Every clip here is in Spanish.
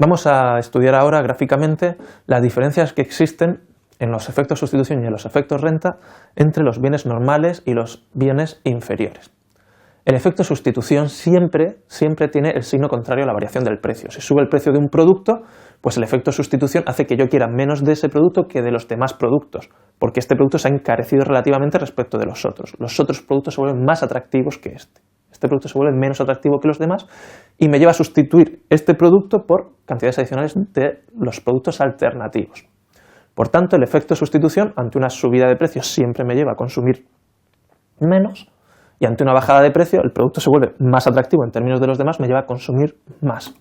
Vamos a estudiar ahora gráficamente las diferencias que existen en los efectos sustitución y en los efectos renta entre los bienes normales y los bienes inferiores. El efecto sustitución siempre tiene el signo contrario a la variación del precio. Si sube el precio de un producto, pues el efecto sustitución hace que yo quiera menos de ese producto que de los demás productos, porque este producto se ha encarecido relativamente respecto de los otros. Los otros productos se vuelven más atractivos que este. Este producto se vuelve menos atractivo que los demás y me lleva a sustituir este producto por cantidades adicionales de los productos alternativos. Por tanto, el efecto sustitución ante una subida de precio siempre me lleva a consumir menos, y ante una bajada de precio el producto se vuelve más atractivo en términos de los demás, me lleva a consumir más.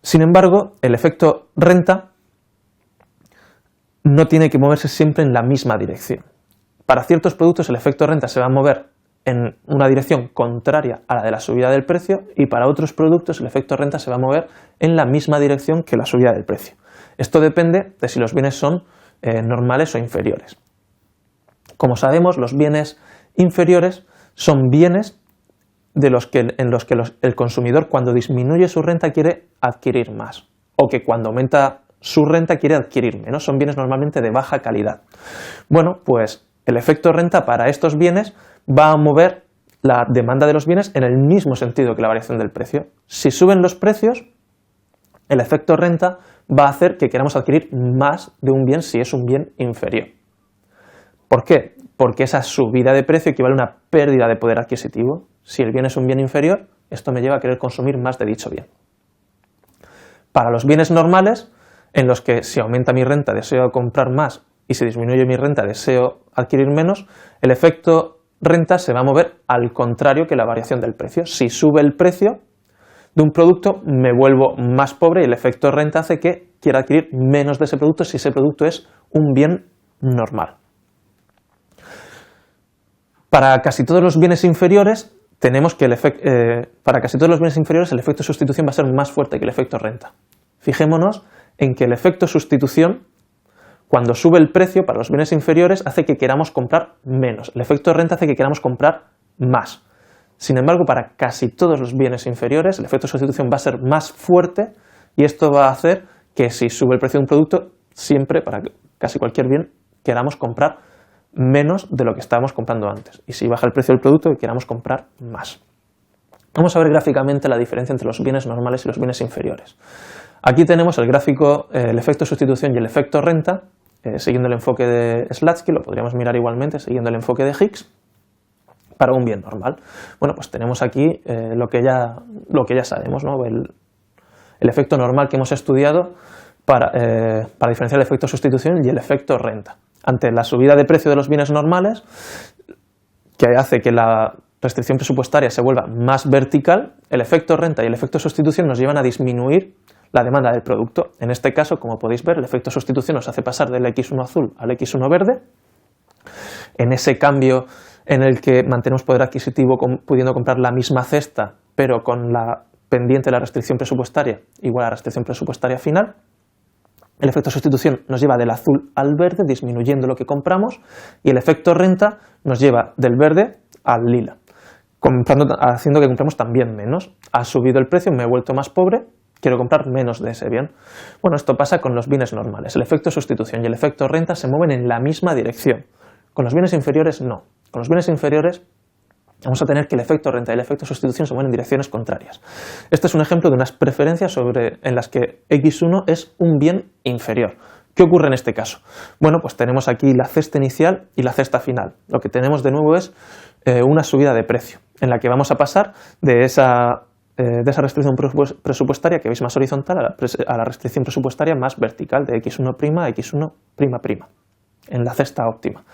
Sin embargo, el efecto renta no tiene que moverse siempre en la misma dirección. Para ciertos productos el efecto renta se va a mover en una dirección contraria a la de la subida del precio, y para otros productos el efecto renta se va a mover en la misma dirección que la subida del precio. Esto depende de si los bienes son normales o inferiores. Como sabemos, los bienes inferiores son bienes en los que el consumidor, cuando disminuye su renta, quiere adquirir más, o que cuando aumenta su renta quiere adquirir menos. Son bienes normalmente de baja calidad. Bueno, pues el efecto renta para estos bienes va a mover la demanda de los bienes en el mismo sentido que la variación del precio. Si suben los precios, el efecto renta va a hacer que queramos adquirir más de un bien si es un bien inferior. ¿Por qué? Porque esa subida de precio equivale a una pérdida de poder adquisitivo. Si el bien es un bien inferior, esto me lleva a querer consumir más de dicho bien. Para los bienes normales, en los que si aumenta mi renta deseo comprar más y si disminuye mi renta deseo adquirir menos, el efecto renta se va a mover al contrario que la variación del precio. Si sube el precio de un producto, me vuelvo más pobre y el efecto renta hace que quiera adquirir menos de ese producto si ese producto es un bien normal. Para casi todos los bienes inferiores tenemos que el efecto sustitución va a ser más fuerte que el efecto renta. Fijémonos en que el efecto sustitución, cuando sube el precio para los bienes inferiores, hace que queramos comprar menos. El efecto renta hace que queramos comprar más. Sin embargo, para casi todos los bienes inferiores, el efecto sustitución va a ser más fuerte, y esto va a hacer que si sube el precio de un producto, siempre, para casi cualquier bien, queramos comprar menos de lo que estábamos comprando antes. Y si baja el precio del producto, queramos comprar más. Vamos a ver gráficamente la diferencia entre los bienes normales y los bienes inferiores. Aquí tenemos el gráfico, el efecto sustitución y el efecto renta, siguiendo el enfoque de Slutsky. Lo podríamos mirar igualmente siguiendo el enfoque de Hicks, para un bien normal. Bueno, pues tenemos aquí lo que ya sabemos, ¿no? El efecto normal que hemos estudiado para diferenciar el efecto sustitución y el efecto renta. Ante la subida de precio de los bienes normales, que hace que la restricción presupuestaria se vuelva más vertical, el efecto renta y el efecto sustitución nos llevan a disminuir la demanda del producto. En este caso, como podéis ver, el efecto sustitución nos hace pasar del X1 azul al X1 verde. En ese cambio en el que mantenemos poder adquisitivo pudiendo comprar la misma cesta, pero con la pendiente de la restricción presupuestaria igual a la restricción presupuestaria final, el efecto sustitución nos lleva del azul al verde, disminuyendo lo que compramos, y el efecto renta nos lleva del verde al lila, haciendo que compremos también menos. Ha subido el precio, me he vuelto más pobre, quiero comprar menos de ese bien. Bueno, esto pasa con los bienes normales. El efecto sustitución y el efecto renta se mueven en la misma dirección. Con los bienes inferiores no. Con los bienes inferiores vamos a tener que el efecto renta y el efecto sustitución se mueven en direcciones contrarias. Este es un ejemplo de unas preferencias en las que X1 es un bien inferior. ¿Qué ocurre en este caso? Bueno, pues tenemos aquí la cesta inicial y la cesta final. Lo que tenemos de nuevo es una subida de precio, en la que vamos a pasar de esa restricción presupuestaria que veis más horizontal a la restricción presupuestaria más vertical, de X1' a X1'', en la cesta óptima.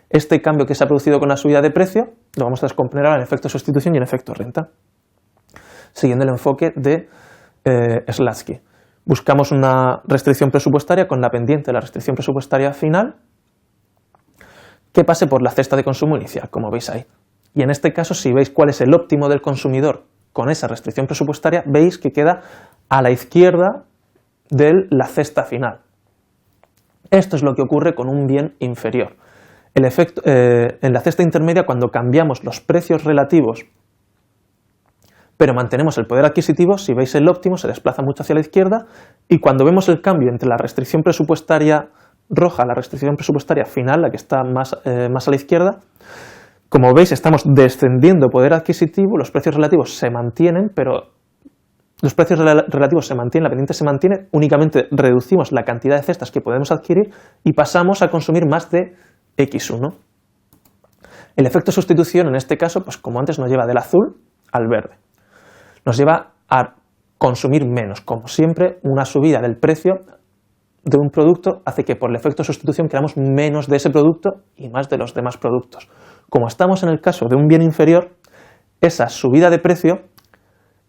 Este cambio que se ha producido con la subida de precio lo vamos a descomponer ahora en efecto sustitución y en efecto renta, siguiendo el enfoque de Slutsky. Buscamos una restricción presupuestaria con la pendiente de la restricción presupuestaria final que pase por la cesta de consumo inicial, como veis ahí. Y en este caso, si veis cuál es el óptimo del consumidor con esa restricción presupuestaria, veis que queda a la izquierda de la cesta final. Esto es lo que ocurre con un bien inferior. En la cesta intermedia, cuando cambiamos los precios relativos pero mantenemos el poder adquisitivo. Si veis el óptimo se desplaza mucho hacia la izquierda, y cuando vemos el cambio entre la restricción presupuestaria roja, la restricción presupuestaria final, la que está más a la izquierda, como veis estamos descendiendo poder adquisitivo, los precios relativos se mantienen, pero los precios relativos se mantienen, la pendiente se mantiene, únicamente reducimos la cantidad de cestas que podemos adquirir y pasamos a consumir más de X1. El efecto sustitución en este caso, pues como antes, nos lleva del azul al verde. Nos lleva a consumir menos. Como siempre, una subida del precio de un producto hace que por el efecto sustitución queramos menos de ese producto y más de los demás productos. Como estamos en el caso de un bien inferior, esa subida de precio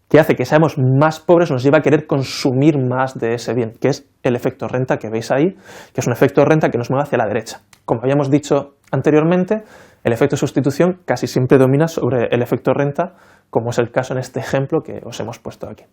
que hace que seamos más pobres nos lleva a querer consumir más de ese bien, que es el efecto renta que veis ahí, que es un efecto renta que nos mueve hacia la derecha. Como habíamos dicho anteriormente, el efecto sustitución casi siempre domina sobre el efecto renta, como es el caso en este ejemplo que os hemos puesto aquí.